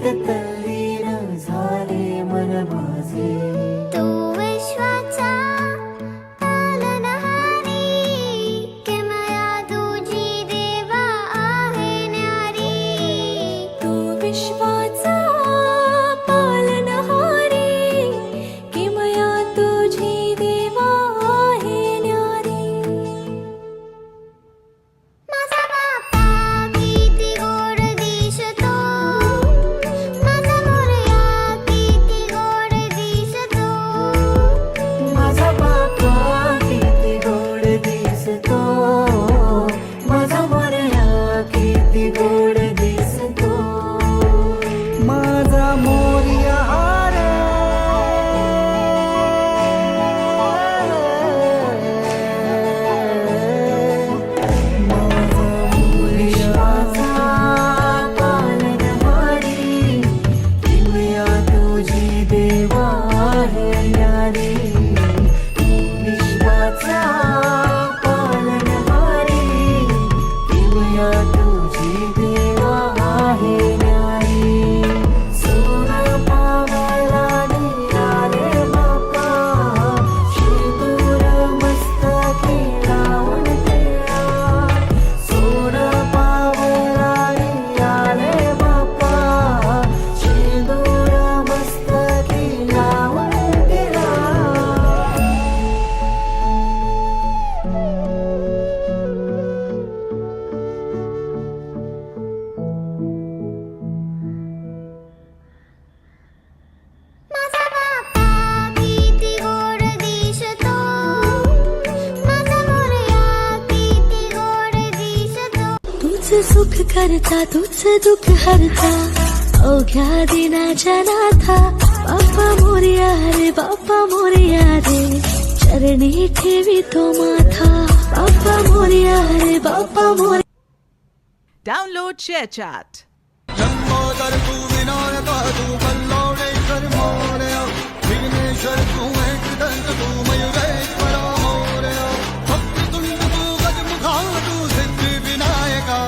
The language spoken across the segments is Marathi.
भक्तीत तल्लीन झाले मन माझे. तू विश्वाचा पालनहारी, किमया तुझी देवा आहे न्यारी. तू विश्वाचा पालनहारी, किमया तुझी देवा आहे न्यारी. माझा बाप्पा किती गोड दिसतो, माझा मोरया किती गोड दिसतो. माझा बाप्पा किती गोड दिसतो, माझा मोरया किती गोड दिसतो. माझा मोरया रे, माझा मोरयाचा पालनहारी, किमया तुझी देवा आहे न्यारी. विश्वाचा पालनहारी, किमया तुझी देवा आहे न्यारी. सोनं पावाला निघाले बाप्पा, शिंदूर मस्तकी लावून टिळा. सोनं पावाला निघाले बाप्पा, शिंदूर मस्तकी लावून टिळा. माझा बाप्पा किती गोड दिसतो, माझा मोरया किती गोड दिसतो. तूच सुख करता, तूच दुःख हरता, अवघ्या दिनाच्या नाथा. बाप्पा मोरया रे, बाप्पा मोरया रे, चरणी ठेवितो माथा. बाप्पा मोरया रे, बाप्पा मोरया. Download ShareChat. लंबोदर तू विनायक तू कल्लोळेश्वर मोरया, विघ्नेश्वर तू एकदंत तू मयुरेश्वर मोरया, भक्तितुंड तू गजमुखा तू सिद्धिविनायका.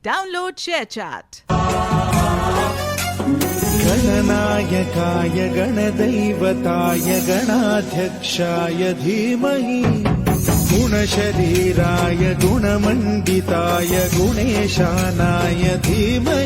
Download ShareChat. गणनायकाय गणदैवताय गणाध्यक्षाय धीमहि, गुणशरीराय गुणमण्डिताय गुणेशानाय धीमहि.